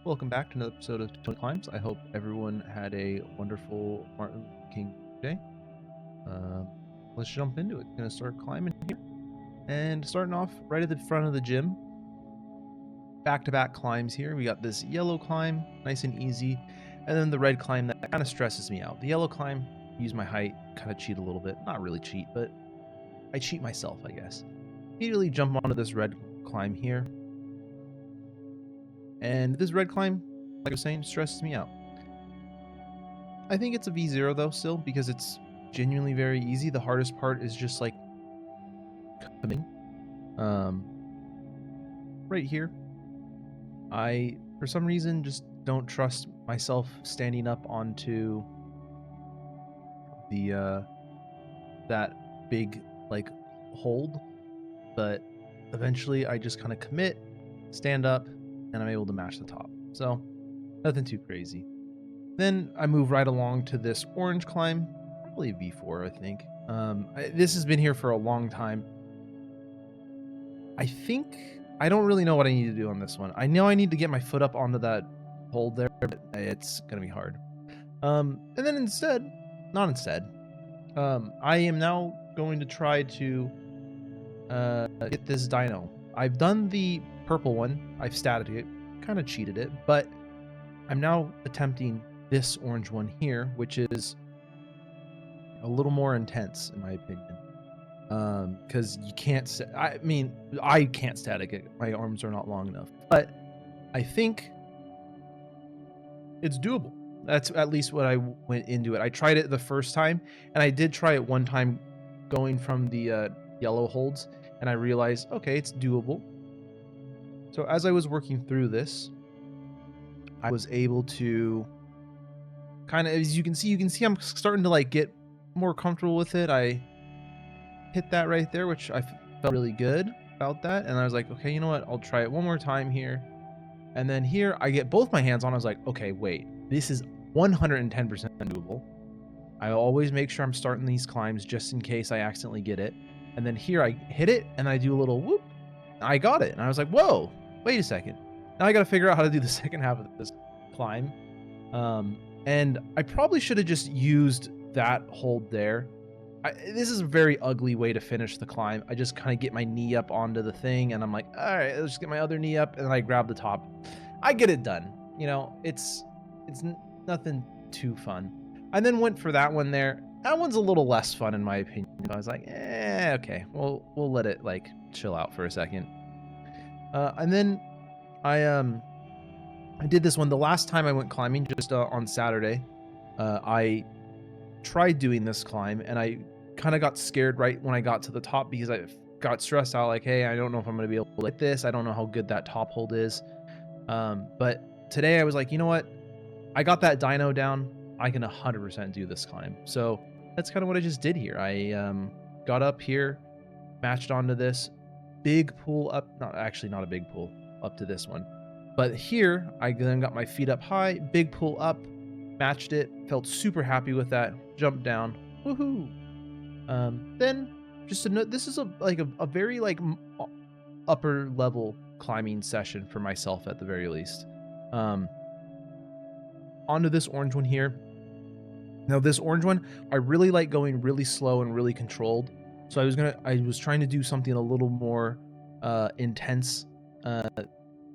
Welcome back to another episode of Tony Climbs. I hope everyone had a wonderful Martin Luther King Day. Let's jump into it. Gonna start climbing here, and starting off right at the front of the gym. Back-to-back climbs here. We got this yellow climb, nice and easy, and then the red climb that kind of stresses me out. The yellow climb, use my height, kind of cheat a little bit. Not really cheat, but I cheat myself, I guess. Immediately jump onto this red climb here. And this red climb, like I was saying, stresses me out. I think it's a V0 though still, because it's genuinely very easy. The hardest part is just like coming. Right here, I for some reason just don't trust myself standing up onto the that big like hold, but eventually I just kind of commit, stand up, and I'm able to match the top. So nothing too crazy. Then I move right along to this orange climb, probably a V4, I think. This has been here for a long time. I don't really know what I need to do on this one. I know I need to get my foot up onto that hold there, but it's gonna be hard. And then I am now going to try to get this dyno. I've done the purple one. I've statted it, kind of cheated it, but I'm now attempting this orange one here, which is a little more intense in my opinion. Because you can't, I can't static it. My arms are not long enough, but I think it's doable. That's at least what I went into it. I tried it the first time, and I did try it one time going from the yellow holds, and I realized, okay, it's doable. So as I was working through this, I was able to kind of, as you can see I'm starting to like get more comfortable with it. I hit that right there, which I felt really good about that. And I was like, okay, you know what? I'll try it one more time here. And then here I get both my hands on. I was like, okay, wait, this is 110% doable. I always make sure I'm starting these climbs just in case I accidentally get it. And then here I hit it and I do a little whoop. I got it. And I was like, whoa, wait a second. Now I got to figure out how to do the second half of this climb. And I probably should have just used that hold there. This is a very ugly way to finish the climb. I just kind of get my knee up onto the thing and I'm like, all right, let's just get my other knee up, and then I grab the top. I get it done. You know, it's nothing too fun. I then went for that one there. That one's a little less fun in my opinion. I was like, okay, we'll let it like chill out for a second. And then I did this one the last time I went climbing, just on Saturday. I tried doing this climb and I kind of got scared right when I got to the top because I got stressed out, like, hey, I don't know if I'm going to be able to hit this. I don't know how good that top hold is. But today I was like, you know what? I got that dyno down. I can 100% do this climb. So that's kind of what I just did here. I got up here, matched onto this big pull up. Not a big pull up to this one. But here, I then got my feet up high, big pull up, matched it, felt super happy with that, jumped down, woohoo. Then, just to note, this is a very like upper level climbing session for myself at the very least. Onto this orange one here. Now this orange one, I really like going really slow and really controlled. So I was trying to do something a little more intense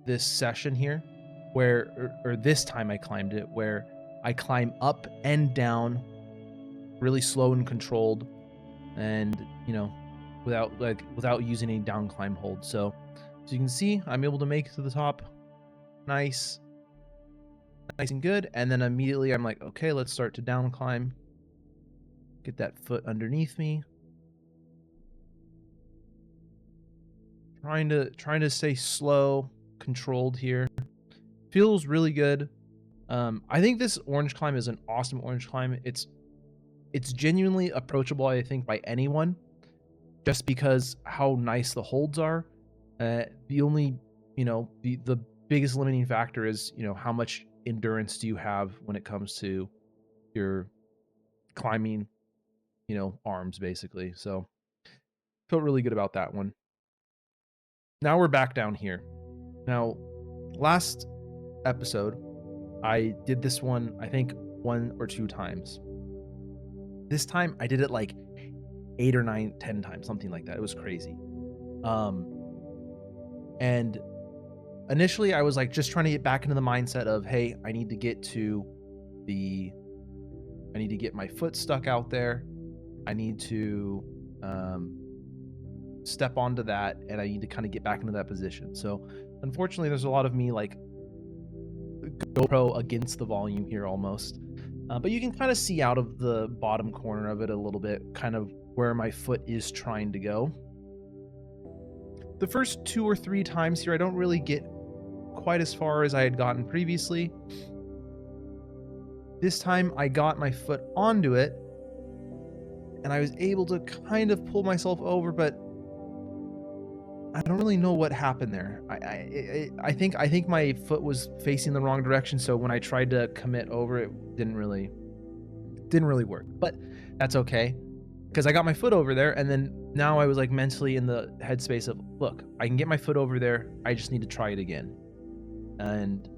this session here, where or this time I climbed it, where I climb up and down really slow and controlled, and you know, without using any down climb hold. So you can see I'm able to make it to the top nice and good. And then immediately I'm like, okay, let's start to down climb, get that foot underneath me, trying to stay slow, controlled here. Feels really good. I think this orange climb is an awesome orange climb. It's genuinely approachable, I think, by anyone, just because how nice the holds are. The only, the biggest limiting factor is, how much endurance do you have when it comes to your climbing, arms, basically. So felt really good about that one. Now we're back down here. Now, last episode, I did this one, I think 1 or 2 times. This time I did it like 8 or 9, 10 times, something like that. It was crazy. And initially I was like just trying to get back into the mindset of, hey, I need to get my foot stuck out there. I need to step onto that, and I need to kind of get back into that position. So unfortunately there's a lot of me like GoPro against the volume here almost. But you can kind of see out of the bottom corner of it a little bit, kind of where my foot is trying to go. The first 2 or 3 times here, I don't really get quite as far as I had gotten previously. This time I got my foot onto it, and I was able to kind of pull myself over, but I don't really know what happened there. I think my foot was facing the wrong direction, so when I tried to commit over, it didn't really work. But that's okay, because I got my foot over there, and then now I was like mentally in the headspace of, look, I can get my foot over there. I just need to try it again. And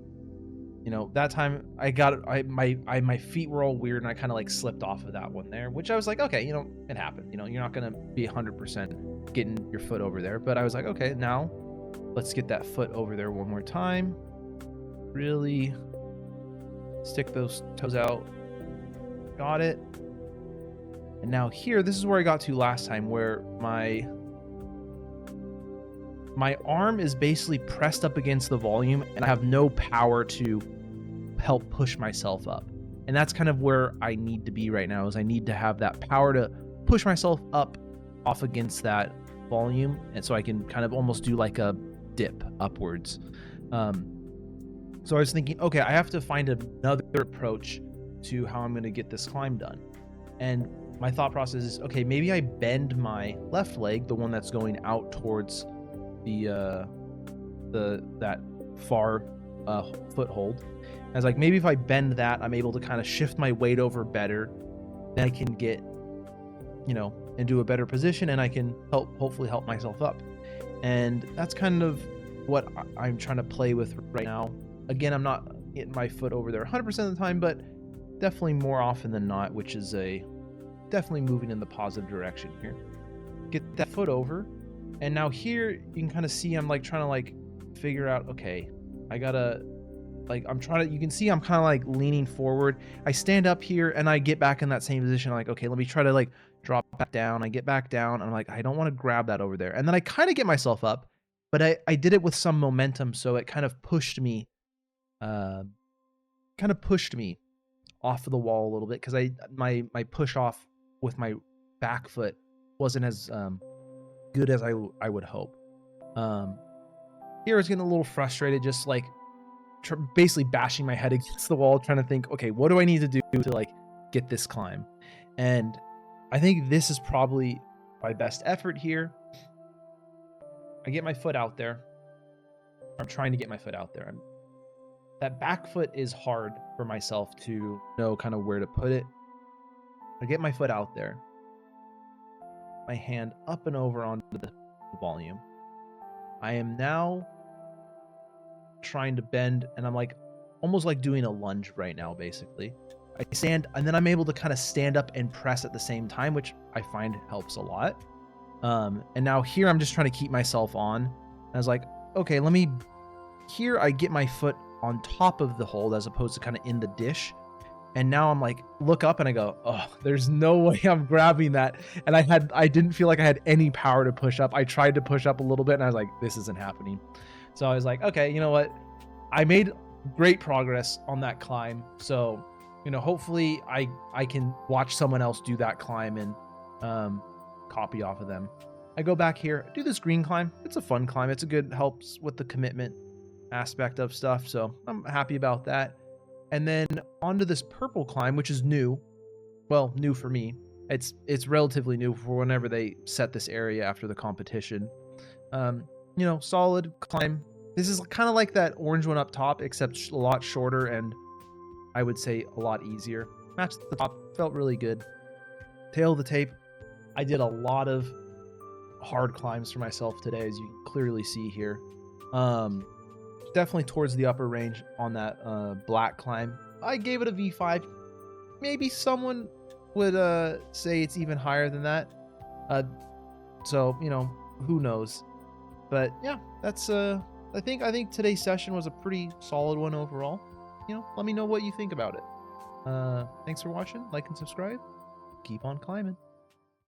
you know, that time my feet were all weird, and I kind of like slipped off of that one there, which I was like, okay, you know, it happened. You know, you're not gonna be 100% getting your foot over there, but I was like, okay, now let's get that foot over there one more time. Really stick those toes out. Got it. And now here, this is where I got to last time, where my arm is basically pressed up against the volume, and I have no power to help push myself up. And that's kind of where I need to be right now, is I need to have that power to push myself up off against that volume, and so I can kind of almost do like a dip upwards. So I was thinking, okay, I have to find another approach to how I'm going to get this climb done. And my thought process is, okay, maybe I bend my left leg, the one that's going out towards that far foothold. I was like, maybe if I bend that, I'm able to kind of shift my weight over better. Then I can get, you know, into a better position, and I can hopefully help myself up. And that's kind of what I'm trying to play with right now. Again, I'm not getting my foot over there 100% of the time, but definitely more often than not, which is definitely moving in the positive direction here. Get that foot over. And now here you can kind of see I'm like trying to like figure out, okay, I gotta, like, you can see I'm kind of like leaning forward. I stand up here and I get back in that same position. I'm like, okay, let me try to like drop back down. I get back down. And I'm like, I don't want to grab that over there. And then I kind of get myself up, but I did it with some momentum. So it kind of pushed me off of the wall a little bit, because my push off with my back foot wasn't as good as I would hope. Here I was getting a little frustrated, just like basically bashing my head against the wall, trying to think, okay, what do I need to do to like get this climb? And I think this is probably my best effort here. I get my foot out there. I'm trying to get my foot out there. That back foot is hard for myself to know kind of where to put it. I get my foot out there. My hand up and over onto the volume. I am now trying to bend, and I'm like almost like doing a lunge right now, basically. I stand, and then I'm able to kind of stand up and press at the same time, which I find helps a lot. And now here I'm just trying to keep myself on. And I was like, okay, here I get my foot on top of the hold as opposed to kind of in the dish. And now I'm like, look up and I go, oh, there's no way I'm grabbing that. And I didn't feel like I had any power to push up. I tried to push up a little bit, and I was like, this isn't happening. So I was like, okay, you know what? I made great progress on that climb. So, you know, hopefully I can watch someone else do that climb and copy off of them. I go back here, do this green climb. It's a fun climb. It's a good, helps with the commitment aspect of stuff. So I'm happy about that. And then onto this purple climb, which is new. Well, new for me. It's relatively new for whenever they set this area after the competition. You know, solid climb. This is kind of like that orange one up top, except a lot shorter and I would say a lot easier. Matched the top, felt really good. Tail of the tape. I did a lot of hard climbs for myself today, as you can clearly see here. definitely towards the upper range on that black climb. I gave it a V5. Maybe someone would say it's even higher than that. So, you know, who knows? But yeah, that's I think today's session was a pretty solid one overall. You know, let me know what you think about it. Thanks for watching. Like and subscribe. Keep on climbing.